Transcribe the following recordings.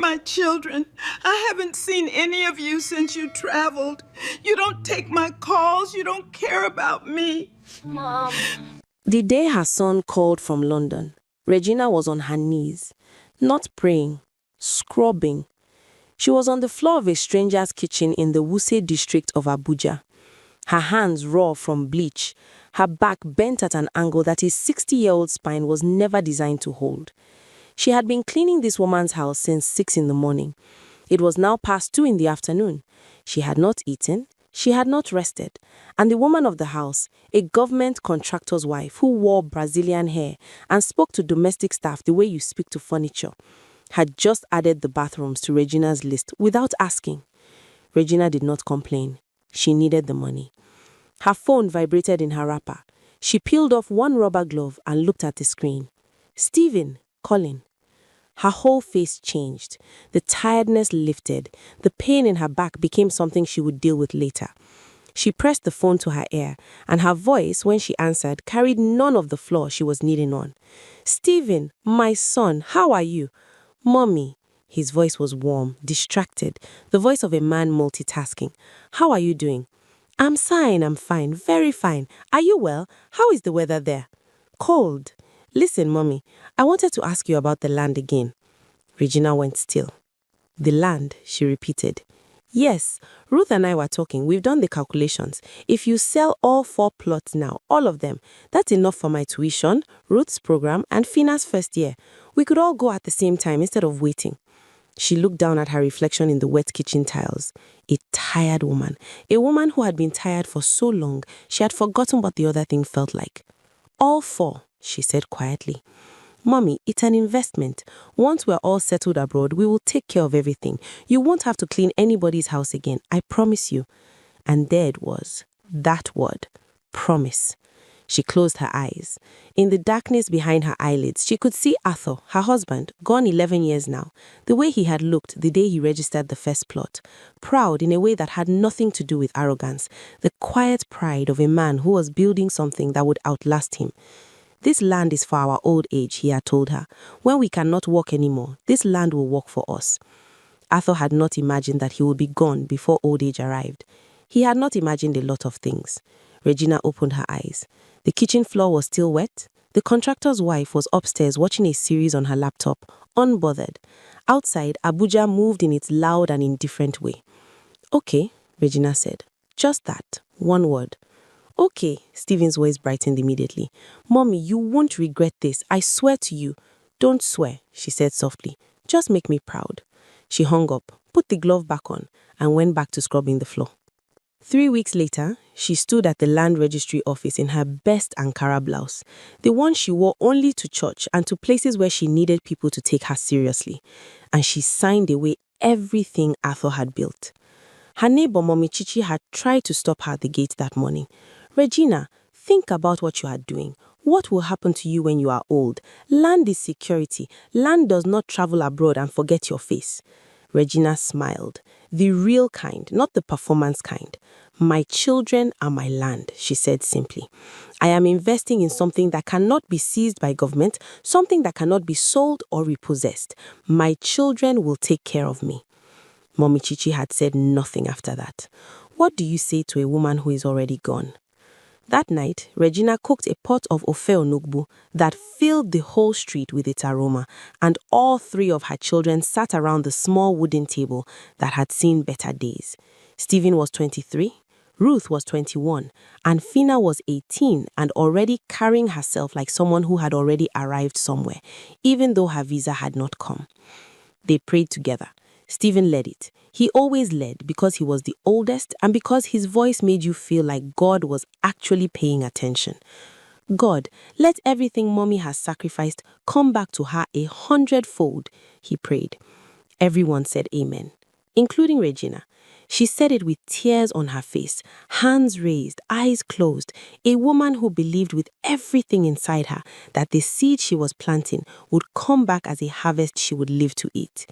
my children? I haven't seen any of you since you traveled. You don't take my calls. You don't care about me. Mom. The day her son called from London, Regina was on her knees, not praying, scrubbing. She was on the floor of a stranger's kitchen in the Wuse district of Abuja. Her hands raw from bleach, her back bent at an angle that his 60-year-old spine was never designed to hold. She had been cleaning this woman's house since 6 in the morning. It was now past 2 in the afternoon. She had not eaten, she had not rested, and the woman of the house, a government contractor's wife who wore Brazilian hair and spoke to domestic staff the way you speak to furniture, had just added the bathrooms to Regina's list without asking. Regina did not complain. She needed the money. Her phone vibrated in her wrapper. She peeled off one rubber glove and looked at the screen. Stephen, calling. Her whole face changed. The tiredness lifted. The pain in her back became something she would deal with later. She pressed the phone to her ear, and her voice, when she answered, carried none of the flaw she was kneeling on. Stephen, my son, how are you? Mommy. His voice was warm, distracted, the voice of a man multitasking. How are you doing? I'm fine, very fine. Are you well? How is the weather there? Cold. Listen, Mommy, I wanted to ask you about the land again. Regina went still. The land, she repeated. Yes, Ruth and I were talking. We've done the calculations. If you sell all 4 plots now, all of them, that's enough for my tuition, Ruth's program, and Fina's first year. We could all go at the same time instead of waiting. She looked down at her reflection in the wet kitchen tiles. A tired woman. A woman who had been tired for so long, she had forgotten what the other thing felt like. All 4, she said quietly. Mommy, it's an investment. Once we're all settled abroad, we will take care of everything. You won't have to clean anybody's house again, I promise you. And there it was. That word. Promise. She closed her eyes. In the darkness behind her eyelids, she could see Arthur, her husband, gone 11 years now, the way he had looked the day he registered the first plot, proud in a way that had nothing to do with arrogance, the quiet pride of a man who was building something that would outlast him. This land is for our old age, he had told her. When we cannot walk anymore, this land will work for us. Arthur had not imagined that he would be gone before old age arrived. He had not imagined a lot of things. Regina opened her eyes. The kitchen floor was still wet. The contractor's wife was upstairs watching a series on her laptop, unbothered. Outside, Abuja moved in its loud and indifferent way. Okay, Regina said. Just that. One word. Okay, Stephen's voice brightened immediately. Mommy, you won't regret this. I swear to you. Don't swear, she said softly. Just make me proud. She hung up, put the glove back on, and went back to scrubbing the floor. 3 weeks later, she stood at the land registry office in her best Ankara blouse, the one she wore only to church and to places where she needed people to take her seriously. And she signed away everything Arthur had built. Her neighbor, Mommy Chichi, had tried to stop her at the gate that morning. Regina, think about what you are doing. What will happen to you when you are old? Land is security. Land does not travel abroad and forget your face. Regina smiled. The real kind, not the performance kind. My children are my land, she said simply. I am investing in something that cannot be seized by government, something that cannot be sold or repossessed. My children will take care of me. Mommy Chichi had said nothing after that. What do you say to a woman who is already gone? That night, Regina cooked a pot of ofe onugbu that filled the whole street with its aroma, and all 3 of her children sat around the small wooden table that had seen better days. Stephen was 23, Ruth was 21, and Fina was 18 and already carrying herself like someone who had already arrived somewhere, even though her visa had not come. They prayed together. Stephen led it. He always led because he was the oldest and because his voice made you feel like God was actually paying attention. God, let everything Mommy has sacrificed come back to her 100-fold, he prayed. Everyone said amen, including Regina. She said it with tears on her face, hands raised, eyes closed, a woman who believed with everything inside her that the seed she was planting would come back as a harvest she would live to eat.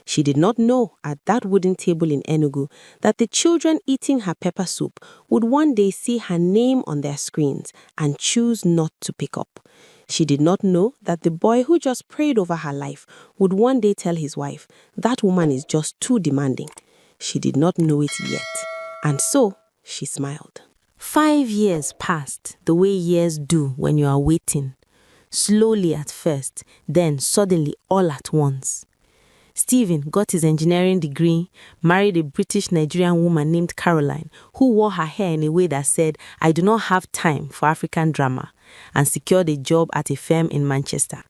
She did not know at that wooden table in Enugu that the children eating her pepper soup would one day see her name on their screens and choose not to pick up. She did not know that the boy who just prayed over her life would one day tell his wife, that woman is just too demanding. She did not know it yet, and so she smiled. 5 years passed the way years do when you are waiting. Slowly at first, then suddenly all at once. Stephen got his engineering degree, married a British Nigerian woman named Caroline, who wore her hair in a way that said, "I do not have time for African drama," and secured a job at a firm in Manchester.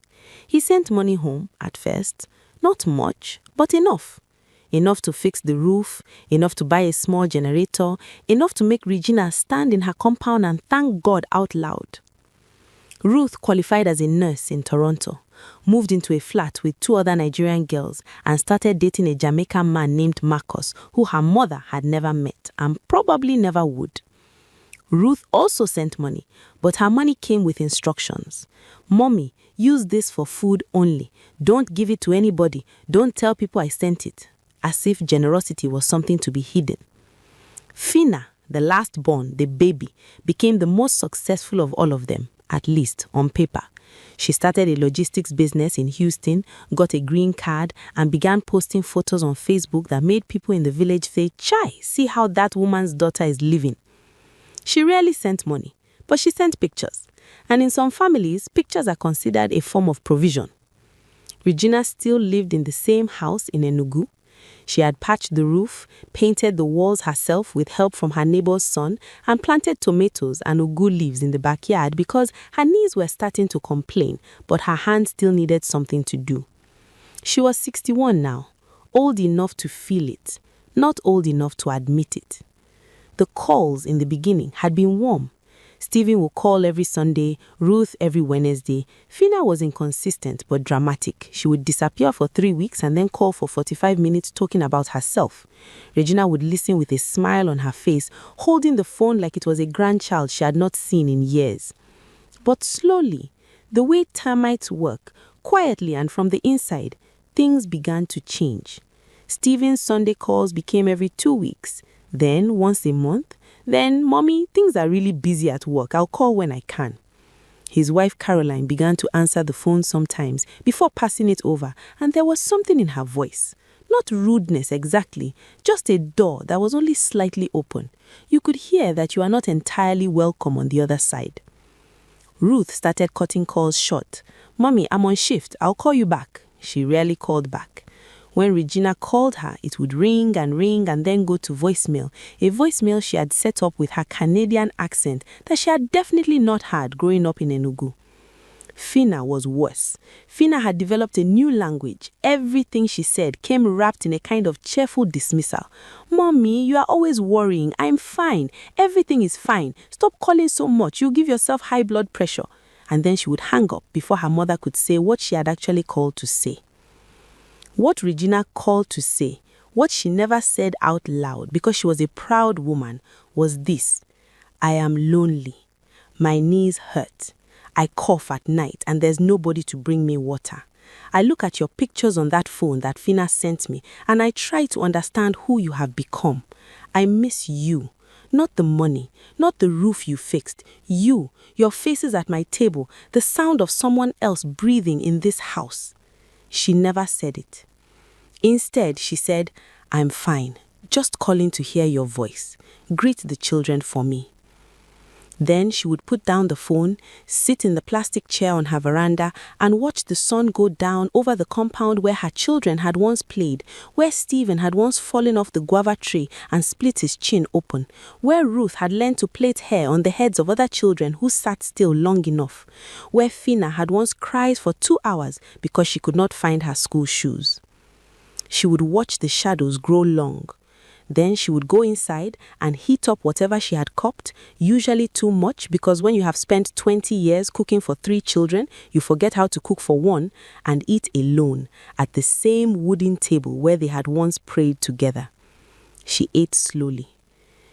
He sent money home at first, not much, but enough. Enough to fix the roof, enough to buy a small generator, enough to make Regina stand in her compound and thank God out loud. Ruth qualified as a nurse in Toronto, moved into a flat with 2 other Nigerian girls, and started dating a Jamaican man named Marcus, who her mother had never met and probably never would. Ruth also sent money, but her money came with instructions. "Mommy, use this for food only. Don't give it to anybody. Don't tell people I sent it," as if generosity was something to be hidden. Fina, the last born, the baby, became the most successful of all of them, at least on paper. She started a logistics business in Houston, got a green card, and began posting photos on Facebook that made people in the village say, "Chai, see how that woman's daughter is living." She rarely sent money, but she sent pictures. And in some families, pictures are considered a form of provision. Regina still lived in the same house in Enugu. She had patched the roof, painted the walls herself with help from her neighbor's son, and planted tomatoes and ugu leaves in the backyard because her knees were starting to complain, but her hands still needed something to do. She was 61 now, old enough to feel it, not old enough to admit it. The calls in the beginning had been warm. Stephen would call every Sunday, Ruth every Wednesday. Fina was inconsistent but dramatic. She would disappear for 3 weeks and then call for 45 minutes talking about herself. Regina would listen with a smile on her face, holding the phone like it was a grandchild she had not seen in years. But slowly, the way termites work, quietly and from the inside, things began to change. Stephen's Sunday calls became every 2 weeks, then once a month. Then, "Mommy, things are really busy at work. I'll call when I can." His wife Caroline began to answer the phone sometimes before passing it over, and there was something in her voice. Not rudeness exactly, just a door that was only slightly open. You could hear that you are not entirely welcome on the other side. Ruth started cutting calls short. "Mommy, I'm on shift. I'll call you back." She rarely called back. When Regina called her, it would ring and then go to voicemail, a voicemail she had set up with her Canadian accent that she had definitely not had growing up in Enugu. Fina was worse. Fina had developed a new language. Everything she said came wrapped in a kind of cheerful dismissal. "Mommy, you are always worrying. I'm fine. Everything is fine. Stop calling so much. You'll give yourself high blood pressure." And then she would hang up before her mother could say what she had actually called to say. What Regina called to say, what she never said out loud because she was a proud woman, was this: "I am lonely. My knees hurt. I cough at night and there's nobody to bring me water. I look at your pictures on that phone that Fina sent me and I try to understand who you have become. I miss you. Not the money, not the roof you fixed. You, your faces at my table, the sound of someone else breathing in this house." She never said it. Instead, she said, "I'm fine, just calling to hear your voice. Greet the children for me." Then she would put down the phone, sit in the plastic chair on her veranda, and watch the sun go down over the compound where her children had once played, where Stephen had once fallen off the guava tree and split his chin open, where Ruth had learned to plait hair on the heads of other children who sat still long enough, where Fina had once cried for 2 hours because she could not find her school shoes. She would watch the shadows grow long. Then she would go inside and heat up whatever she had cooked, usually too much because when you have spent 20 years cooking for 3 children, you forget how to cook for 1, and eat alone at the same wooden table where they had once prayed together. She ate slowly.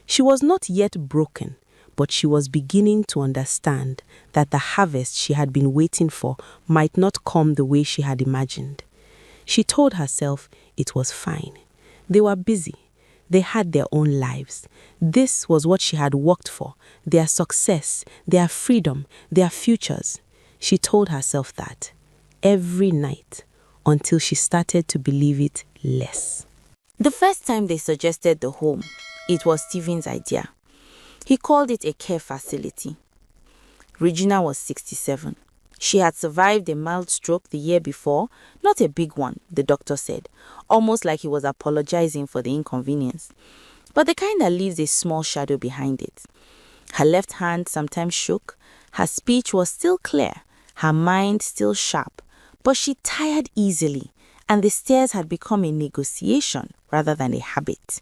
She was not yet broken, but she was beginning to understand that the harvest she had been waiting for might not come the way she had imagined. She told herself it was fine. They were busy. They had their own lives. This was what she had worked for, their success, their freedom, their futures. She told herself that every night until she started to believe it less. The first time they suggested the home, it was Stephen's idea. He called it a care facility. Regina was 67. She had survived a mild stroke the year before, not a big one, the doctor said, almost like he was apologizing for the inconvenience. But the kind that leaves a small shadow behind it. Her left hand sometimes shook, her speech was still clear, her mind still sharp, but she tired easily, and the stairs had become a negotiation rather than a habit.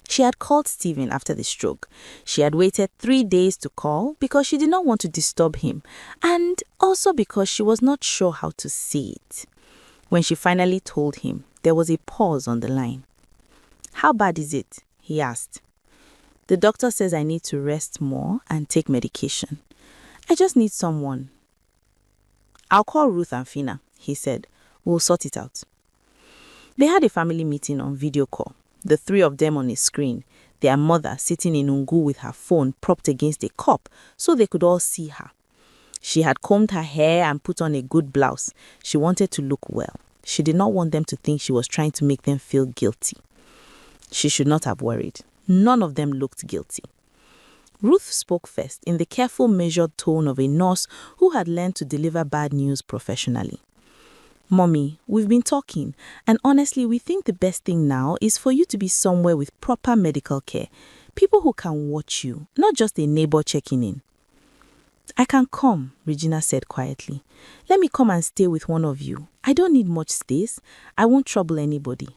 She had called Stephen after the stroke. She had waited 3 days to call because she did not want to disturb him, and also because she was not sure how to say it. When she finally told him, there was a pause on the line. "How bad is it?" he asked. "The doctor says I need to rest more and take medication. I just need someone." "I'll call Ruth and Fina," he said. "We'll sort it out." They had a family meeting on video call, the three of them on a screen, their mother sitting in Ungu with her phone propped against a cup so they could all see her. She had combed her hair and put on a good blouse. She wanted to look well. She did not want them to think she was trying to make them feel guilty. She should not have worried. None of them looked guilty. Ruth spoke first in the careful, measured tone of a nurse who had learned to deliver bad news professionally. "Mommy, we've been talking, and honestly, we think the best thing now is for you to be somewhere with proper medical care. People who can watch you, not just a neighbor checking in." "I can come," Regina said quietly. "Let me come and stay with one of you. I don't need much space. I won't trouble anybody."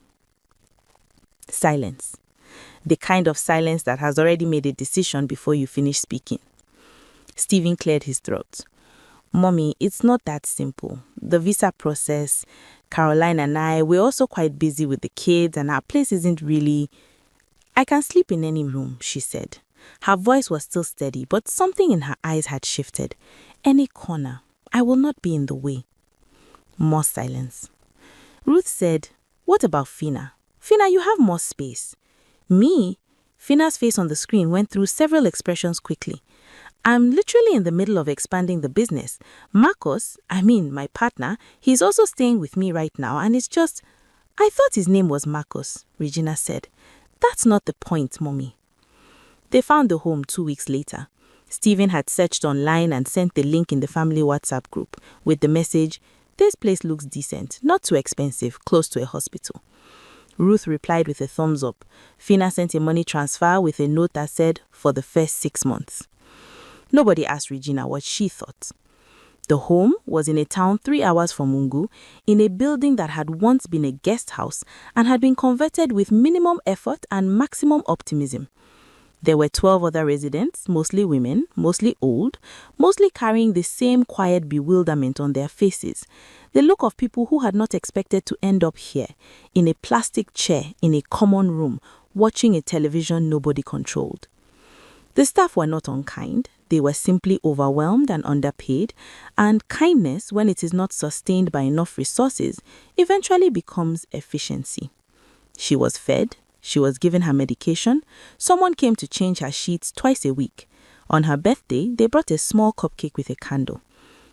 Silence. The kind of silence that has already made a decision before you finish speaking. Stephen cleared his throat. "Mommy, it's not that simple. The visa process, Caroline and I, we're also quite busy with the kids and our place isn't really... I can sleep in any room," she said. Her voice was still steady, but something in her eyes had shifted. "Any corner. I will not be in the way." More silence. Ruth said, "What about Fina? Fina, you have more space." "Me?" Fina's face on the screen went through several expressions quickly. "I'm literally in the middle of expanding the business. Marcos, my partner, he's also staying with me right now, and it's just... I thought his name was Marcos," Regina said. "That's not the point, Mommy." They found the home 2 weeks later. Stephen had searched online and sent the link in the family WhatsApp group with the message, "This place looks decent, not too expensive, close to a hospital." Ruth replied with a thumbs up. Fina sent a money transfer with a note that said, "For the first 6 months." Nobody asked Regina what she thought. The home was in a town 3 hours from Mungu, in a building that had once been a guest house and had been converted with minimum effort and maximum optimism. There were 12 other residents, mostly women, mostly old, mostly carrying the same quiet bewilderment on their faces, the look of people who had not expected to end up here, in a plastic chair in a common room, watching a television nobody controlled. The staff were not unkind, they were simply overwhelmed and underpaid, and kindness, when it is not sustained by enough resources, eventually becomes efficiency. She was fed. She was given her medication. Someone came to change her sheets twice a week. On her birthday, they brought a small cupcake with a candle.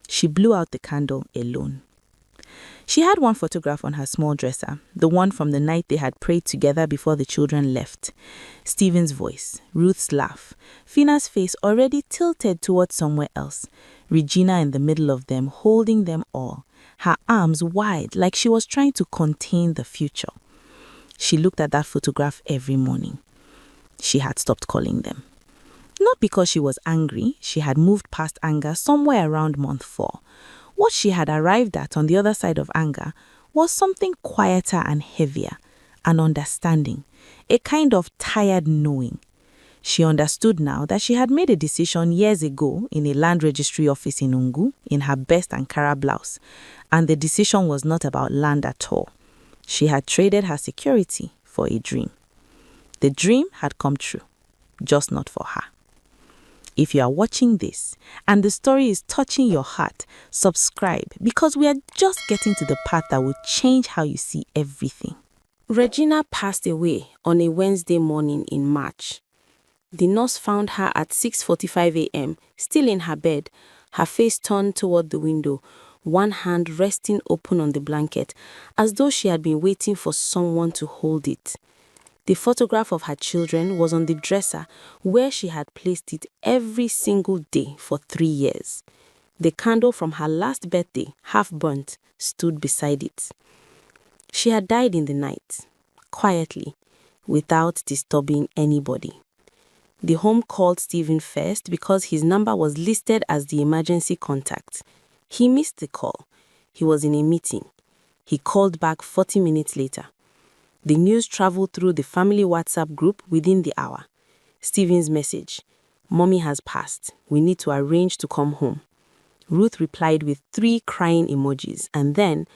She blew out the candle alone. She had one photograph on her small dresser, the one from the night they had prayed together before the children left. Stephen's voice, Ruth's laugh, Fina's face already tilted towards somewhere else, Regina in the middle of them, holding them all, her arms wide like she was trying to contain the future. She looked at that photograph every morning. She had stopped calling them. Not because she was angry, she had moved past anger somewhere around month 4. What she had arrived at on the other side of anger was something quieter and heavier, an understanding, a kind of tired knowing. She understood now that she had made a decision years ago in a land registry office in Ungu in her best Ankara blouse, and the decision was not about land at all. She had traded her security for a dream. The dream had come true, just not for her. If you are watching this and the story is touching your heart, subscribe because we are just getting to the part that will change how you see everything. Regina passed away on a Wednesday morning in March. The nurse found her at 6:45 a.m., still in her bed, her face turned toward the window, one hand resting open on the blanket, as though she had been waiting for someone to hold it. The photograph of her children was on the dresser where she had placed it every single day for 3 years. The candle from her last birthday, half burnt, stood beside it. She had died in the night, quietly, without disturbing anybody. The home called Stephen first because his number was listed as the emergency contact. He missed the call. He was in a meeting. He called back 40 minutes later. The news traveled through the family WhatsApp group within the hour. Stephen's message: "Mommy has passed. We need to arrange to come home." Ruth replied with 3 crying emojis, and then,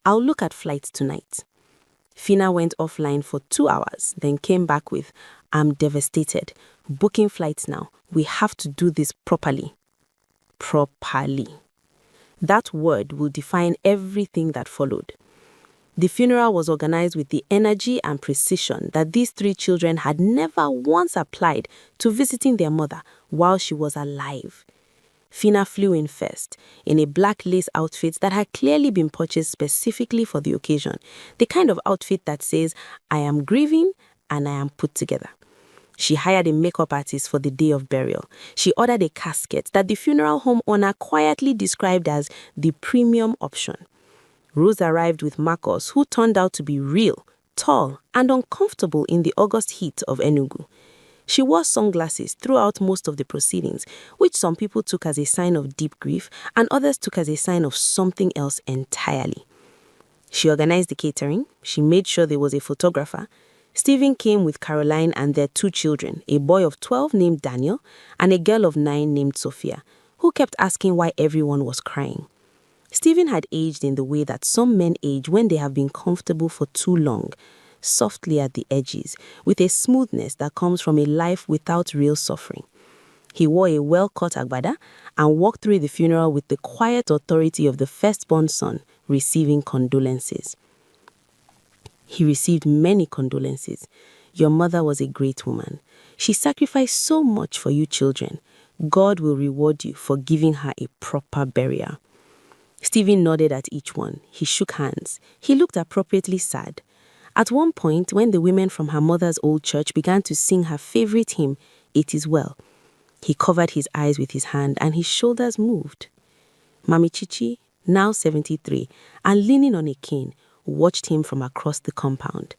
"I'll look at flights tonight." Fina went offline for 2 hours, then came back with, "I'm devastated. Booking flights now. We have to do this properly." Properly. That word will define everything that followed. The funeral was organized with the energy and precision that these 3 children had never once applied to visiting their mother while she was alive. Fina flew in first, in a black lace outfit that had clearly been purchased specifically for the occasion, the kind of outfit that says, "I am grieving and I am put together." She hired a makeup artist for the day of burial. She ordered a casket that the funeral home owner quietly described as the premium option. Rose arrived with Marcos, who turned out to be real, tall, and uncomfortable in the August heat of Enugu. She wore sunglasses throughout most of the proceedings, which some people took as a sign of deep grief and others took as a sign of something else entirely. She organized the catering. She made sure there was a photographer. Stephen came with Caroline and their 2 children, a boy of 12 named Daniel and a girl of 9 named Sophia, who kept asking why everyone was crying. Stephen had aged in the way that some men age when they have been comfortable for too long, softly at the edges, with a smoothness that comes from a life without real suffering. He wore a well-cut agbada and walked through the funeral with the quiet authority of the firstborn son receiving condolences. He received many condolences. "Your mother was a great woman. She sacrificed so much for you children. God will reward you for giving her a proper burial." Stephen nodded at each one. He shook hands. He looked appropriately sad. At one point, when the women from her mother's old church began to sing her favorite hymn, "It Is Well," he covered his eyes with his hand and his shoulders moved. Mami Chichi, now 73, and leaning on a cane, watched him from across the compound.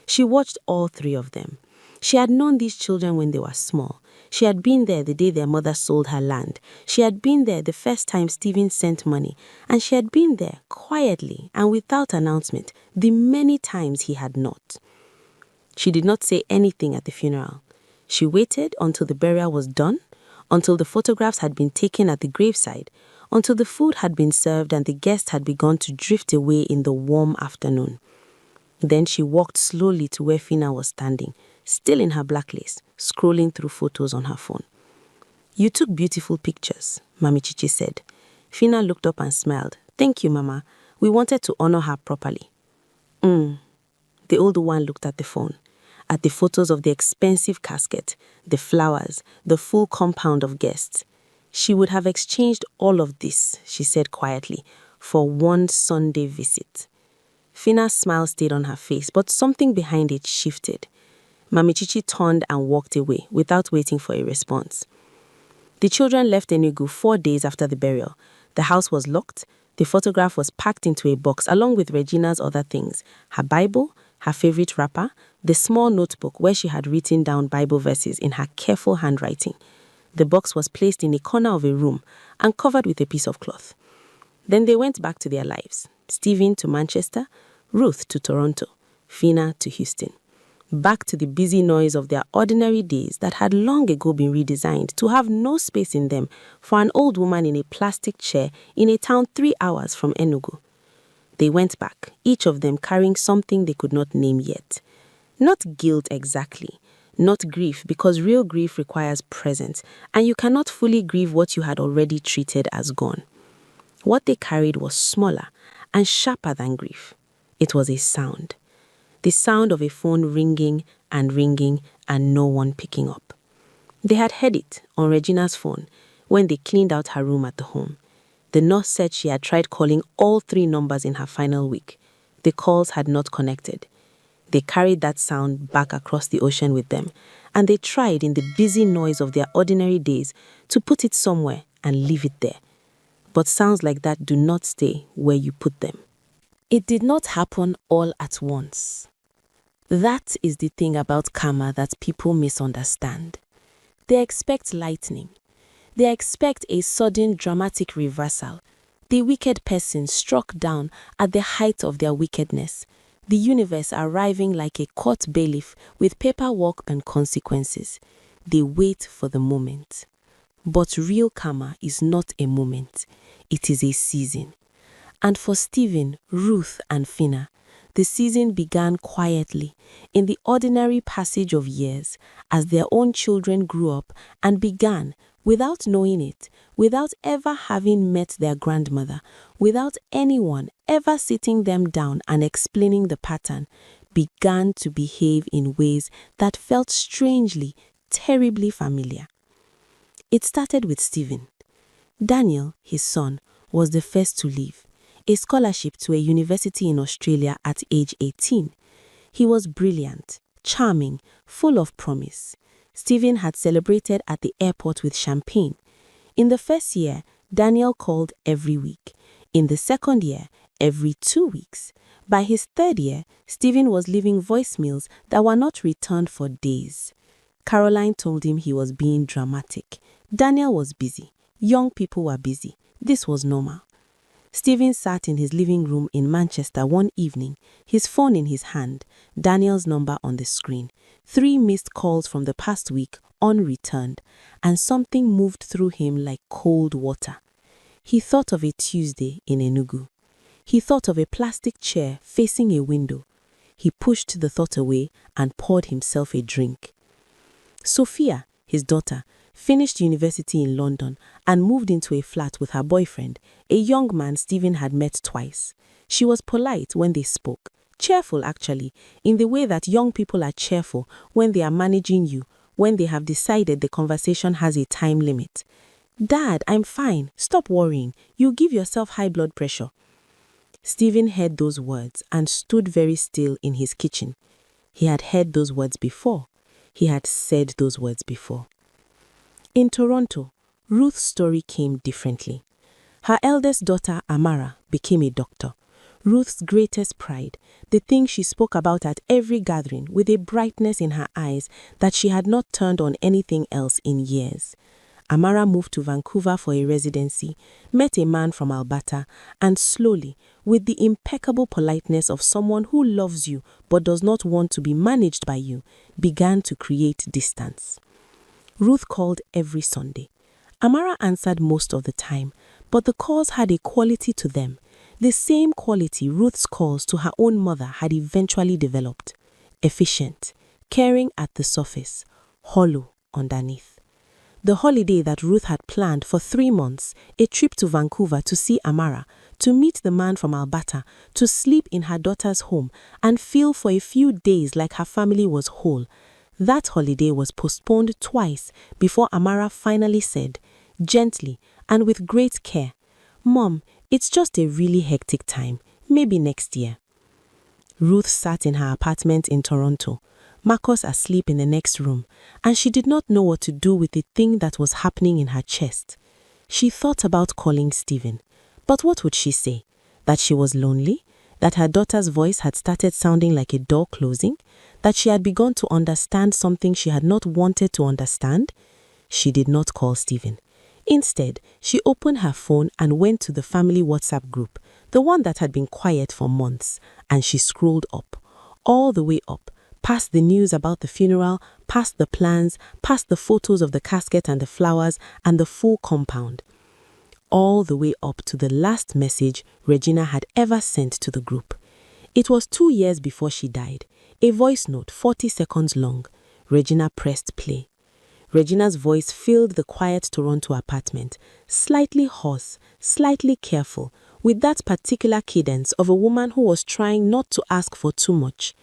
She watched all 3 of them. She had known these children when they were small. She had been there the day their mother sold her land. She had been there the first time Stephen sent money. And she had been there, quietly and without announcement, the many times he had not. She did not say anything at the funeral. She waited until the burial was done, until the photographs had been taken at the graveside, until the food had been served and the guests had begun to drift away in the warm afternoon. Then she walked slowly to where Fina was standing, still in her black lace, scrolling through photos on her phone. "You took beautiful pictures," Mami Chichi said. Fina looked up and smiled. "Thank you, Mama. We wanted to honor her properly." The older one looked at the phone, at the photos of the expensive casket, the flowers, the full compound of guests. She would have exchanged all of this, she said quietly, for one Sunday visit. Fina's smile stayed on her face, but something behind it shifted. Mami Chichi turned and walked away without waiting for a response. The children left Enugu 4 days after the burial. The house was locked. The photograph was packed into a box along with Regina's other things, her Bible, her favorite wrapper, the small notebook where she had written down Bible verses in her careful handwriting. The box was placed in a corner of a room and covered with a piece of cloth. Then they went back to their lives. Stephen to Manchester, Ruth to Toronto, Fina to Houston. Back to the busy noise of their ordinary days that had long ago been redesigned to have no space in them for an old woman in a plastic chair in a town 3 hours from Enugu. They went back, each of them carrying something they could not name yet. Not guilt exactly, not grief, because real grief requires presence, and you cannot fully grieve what you had already treated as gone. What they carried was smaller and sharper than grief. It was a sound. The sound of a phone ringing and no one picking up. They had heard it on Regina's phone when they cleaned out her room at the home. The nurse said she had tried calling all 3 numbers in her final week. The calls had not connected. They carried that sound back across the ocean with them, and they tried in the busy noise of their ordinary days to put it somewhere and leave it there. But sounds like that do not stay where you put them. It did not happen all at once. That is the thing about karma that people misunderstand. They expect lightning. They expect a sudden dramatic reversal. The wicked person struck down at the height of their wickedness. The universe arriving like a court bailiff with paperwork and consequences. They wait for the moment. But real karma is not a moment. It is a season. And for Stephen, Ruth, and Finna, the season began quietly in the ordinary passage of years as their own children grew up and began, without knowing it, without ever having met their grandmother, without anyone ever sitting them down and explaining the pattern, began to behave in ways that felt strangely, terribly familiar. It started with Stephen. Daniel, his son, was the first to leave, a scholarship to a university in Australia at age 18. He was brilliant, charming, full of promise. Stephen had celebrated at the airport with champagne. In the first year, Daniel called every week. In the second year, every 2 weeks. By his third year, Stephen was leaving voicemails that were not returned for days. Caroline told him he was being dramatic. Daniel was busy. Young people were busy. This was normal. Stephen sat in his living room in Manchester one evening, his phone in his hand, Daniel's number on the screen, 3 missed calls from the past week unreturned, and something moved through him like cold water. He thought of a Tuesday in Enugu. He thought of a plastic chair facing a window. He pushed the thought away and poured himself a drink. Sophia, his daughter, finished university in London and moved into a flat with her boyfriend, a young man Stephen had met twice. She was polite when they spoke, cheerful actually, in the way that young people are cheerful when they are managing you, when they have decided the conversation has a time limit. Dad, I'm fine. Stop worrying. You give yourself high blood pressure. Stephen heard those words and stood very still in his kitchen. He had heard those words before. He had said those words before. In Toronto, Ruth's story came differently. Her eldest daughter, Amara, became a doctor. Ruth's greatest pride, the thing she spoke about at every gathering with a brightness in her eyes that she had not turned on anything else in years. Amara moved to Vancouver for a residency, met a man from Alberta, and slowly, with the impeccable politeness of someone who loves you but does not want to be managed by you, began to create distance. Ruth called every Sunday. Amara answered most of the time, but the calls had a quality to them, the same quality Ruth's calls to her own mother had eventually developed. Efficient, caring at the surface, hollow underneath. The holiday that Ruth had planned for 3 months, a trip to Vancouver to see Amara, to meet the man from Alberta, to sleep in her daughter's home and feel for a few days like her family was whole. That holiday was postponed twice before Amara finally said, gently and with great care, "Mom, it's just a really hectic time. Maybe next year." Ruth sat in her apartment in Toronto, Marcus asleep in the next room, and she did not know what to do with the thing that was happening in her chest. She thought about calling Stephen, but what would she say? That she was lonely? That her daughter's voice had started sounding like a door closing? That she had begun to understand something she had not wanted to understand? She did not call Stephen. Instead, she opened her phone and went to the family WhatsApp group, the one that had been quiet for months, and she scrolled up, all the way up, past the news about the funeral, past the plans, past the photos of the casket and the flowers and the full compound, all the way up to the last message Regina had ever sent to the group. It was 2 years before she died, a voice note 40 seconds long. Regina pressed play. Regina's voice filled the quiet Toronto apartment, slightly hoarse, slightly careful, with that particular cadence of a woman who was trying not to ask for too much.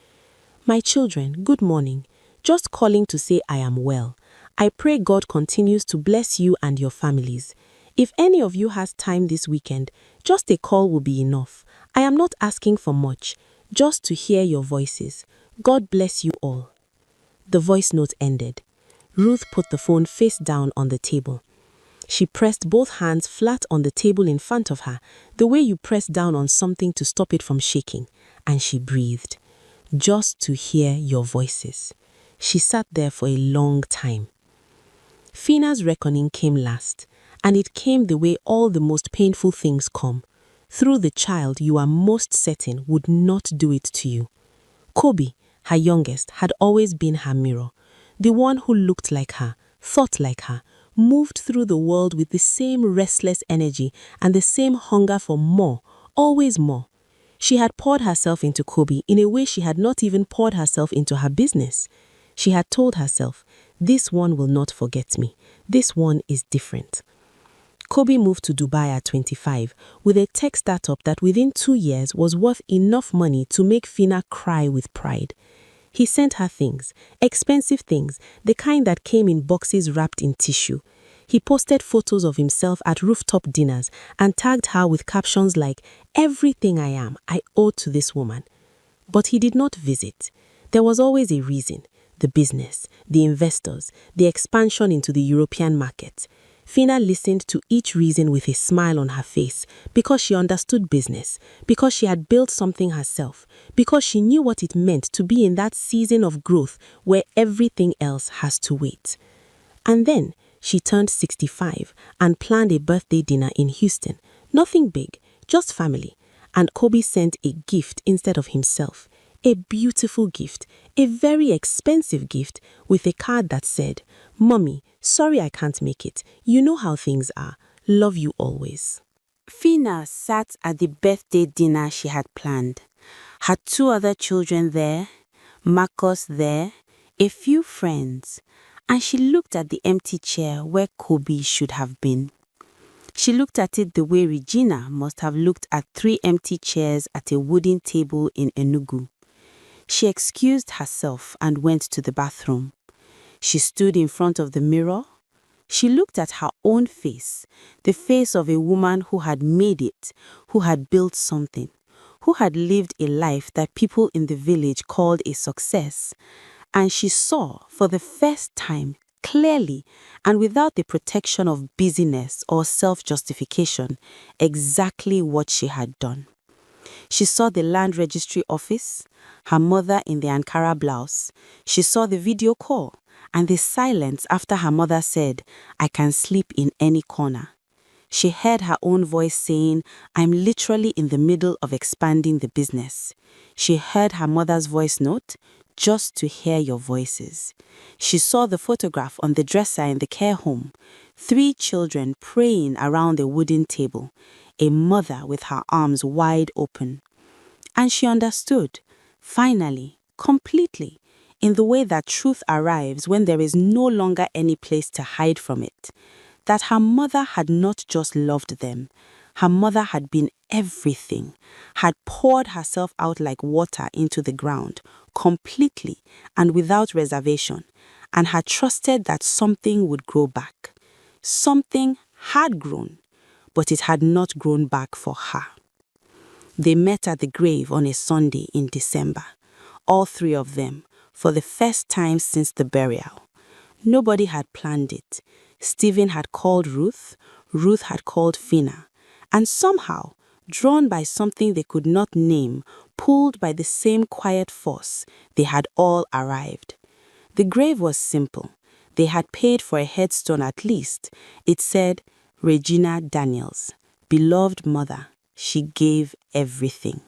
"My children, good morning. Just calling to say I am well. I pray God continues to bless you and your families. If any of you has time this weekend, just a call will be enough. I am not asking for much, just to hear your voices. God bless you all." The voice note ended. Ruth put the phone face down on the table. She pressed both hands flat on the table in front of her, the way you press down on something to stop it from shaking, and she breathed. Just to hear your voices. She sat there for a long time. Fina's reckoning came last, and it came the way all the most painful things come, through the child you are most certain would not do it to you. Kobe, her youngest, had always been her mirror, the one who looked like her, thought like her, moved through the world with the same restless energy and the same hunger for more, always more. She had poured herself into Kobe in a way she had not even poured herself into her business. She had told herself, "This one will not forget me. This one is different." Kobe moved to Dubai at 25 with a tech startup that within 2 years was worth enough money to make Fina cry with pride. He sent her things, expensive things, the kind that came in boxes wrapped in tissue. He posted photos of himself at rooftop dinners and tagged her with captions like, "Everything I am, I owe to this woman." But he did not visit. There was always a reason: the business, the investors, the expansion into the European market. Fina listened to each reason with a smile on her face because she understood business, because she had built something herself, because she knew what it meant to be in that season of growth where everything else has to wait. And then she turned 65 and planned a birthday dinner in Houston. Nothing big, just family. And Kobe sent a gift instead of himself. A beautiful gift, a very expensive gift, with a card that said, "Mommy, sorry I can't make it. You know how things are. Love you always." Fina sat at the birthday dinner she had planned. Her 2 other children there, Marcus there, a few friends, and she looked at the empty chair where Kobe should have been. She looked at it the way Regina must have looked at 3 empty chairs at a wooden table in Enugu. She excused herself and went to the bathroom. She stood in front of the mirror. She looked at her own face, the face of a woman who had made it, who had built something, who had lived a life that people in the village called a success. And she saw, for the first time, clearly and without the protection of busyness or self-justification, exactly what she had done. She saw the land registry office, her mother in the Ankara blouse. She saw the video call and the silence after her mother said, "I can sleep in any corner." She heard her own voice saying, "I'm literally in the middle of expanding the business." She heard her mother's voice note, "Just to hear your voices." She saw the photograph on the dresser in the care home, 3 children praying around a wooden table, a mother with her arms wide open. And she understood, finally, completely, in the way that truth arrives when there is no longer any place to hide from it, that her mother had not just loved them. Her mother had been everything, had poured herself out like water into the ground, completely and without reservation, and had trusted that something would grow back. Something had grown, but it had not grown back for her. They met at the grave on a Sunday in December, all 3 of them, for the first time since the burial. Nobody had planned it. Stephen had called Ruth, Ruth had called Fina, and somehow, drawn by something they could not name, pulled by the same quiet force, they had all arrived. The grave was simple. They had paid for a headstone at least. It said, "Regina Daniels, beloved mother, she gave everything."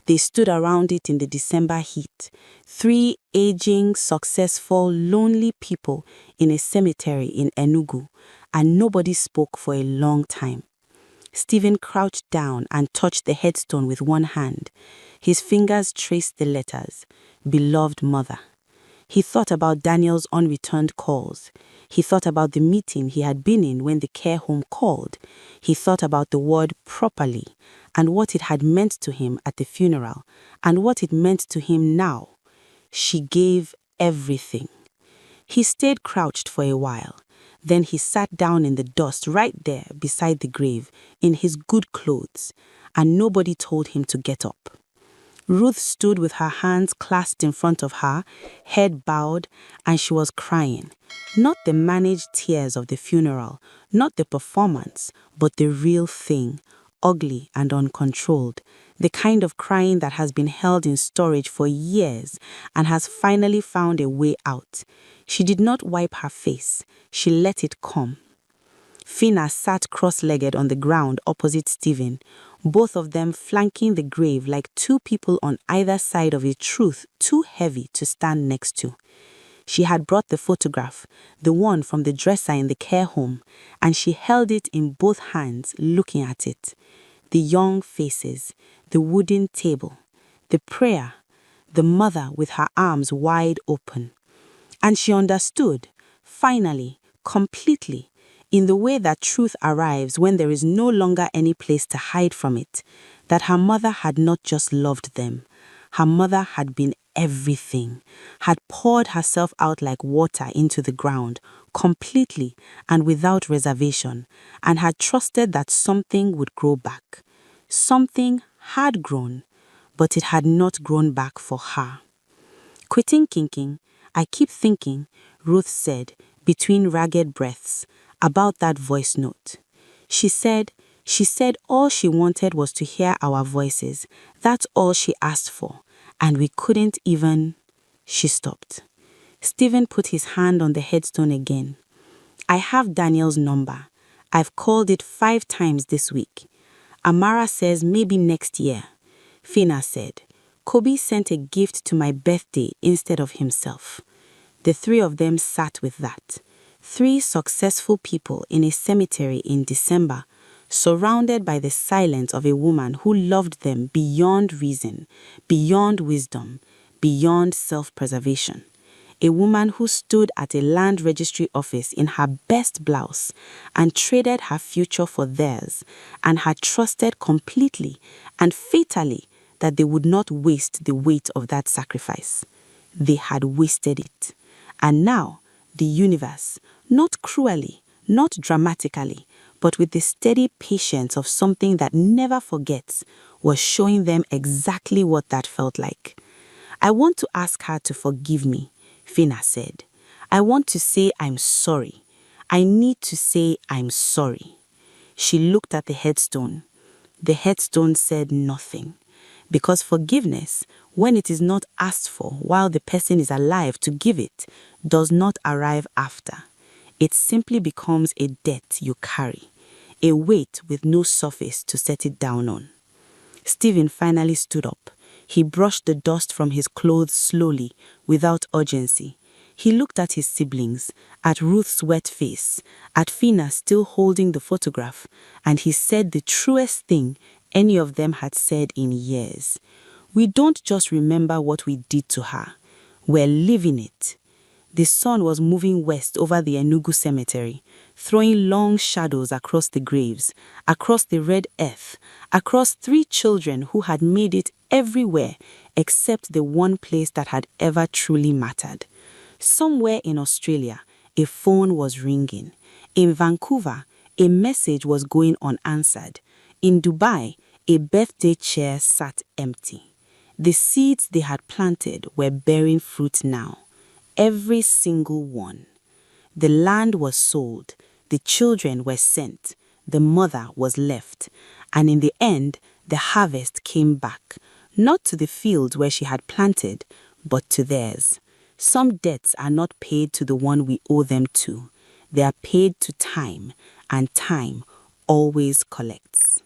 They stood around it in the December heat, 3 aging, successful, lonely people in a cemetery in Enugu, and nobody spoke for a long time. Stephen crouched down and touched the headstone with one hand. His fingers traced the letters, "Beloved mother." He thought about Daniel's unreturned calls. He thought about the meeting he had been in when the care home called. He thought about the word "properly" and what it had meant to him at the funeral and what it meant to him now. She gave everything. He stayed crouched for a while. Then he sat down in the dust right there beside the grave in his good clothes, and nobody told him to get up. Ruth stood with her hands clasped in front of her, head bowed, and she was crying. Not the managed tears of the funeral, not the performance, but the real thing, ugly and uncontrolled, the kind of crying that has been held in storage for years and has finally found a way out. She did not wipe her face. She let it come. Fina sat cross-legged on the ground opposite Stephen, both of them flanking the grave like two people on either side of a truth too heavy to stand next to. She had brought the photograph, the one from the dresser in the care home, and she held it in both hands, looking at it. The young faces, the wooden table, the prayer, the mother with her arms wide open. And she understood, finally, completely, in the way that truth arrives when there is no longer any place to hide from it, that her mother had not just loved them. Her mother had been everything, had poured herself out like water into the ground, completely and without reservation, and had trusted that something would grow back. Something had grown, but it had not grown back for her. Quitting kinking, I keep thinking, Ruth said, between ragged breaths, about that voice note. She said all she wanted was to hear our voices. That's all she asked for. And we couldn't even... She stopped. Stephen put his hand on the headstone again. I have Daniel's number. I've called it 5 times this week. Amara says maybe next year. Fina said, Kobe sent a gift to my birthday instead of himself. The 3 of them sat with that. 3 successful people in a cemetery in December, surrounded by the silence of a woman who loved them beyond reason, beyond wisdom, beyond self-preservation. A woman who stood at a land registry office in her best blouse and traded her future for theirs, and had trusted completely and fatally that they would not waste the weight of that sacrifice. They had wasted it. And now, the universe, not cruelly, not dramatically, but with the steady patience of something that never forgets, was showing them exactly what that felt like. I want to ask her to forgive me, Fina said. I want to say I'm sorry. I need to say I'm sorry. She looked at the headstone. The headstone said nothing. Because forgiveness, when it is not asked for while the person is alive to give it, does not arrive after. It simply becomes a debt you carry, a weight with no surface to set it down on. Stephen finally stood up. He brushed the dust from his clothes slowly, without urgency. He looked at his siblings, at Ruth's wet face, at Fina still holding the photograph, and he said the truest thing any of them had said in years. We don't just remember what we did to her. We're living it. The sun was moving west over the Enugu cemetery, throwing long shadows across the graves, across the red earth, across 3 children who had made it everywhere except the one place that had ever truly mattered. Somewhere in Australia, a phone was ringing. In Vancouver, a message was going unanswered. In Dubai, a birthday chair sat empty. The seeds they had planted were bearing fruit now. Every single one. The land was sold, the children were sent, the mother was left, and in the end, the harvest came back, not to the field where she had planted, but to theirs. Some debts are not paid to the one we owe them to. They are paid to time, and time always collects.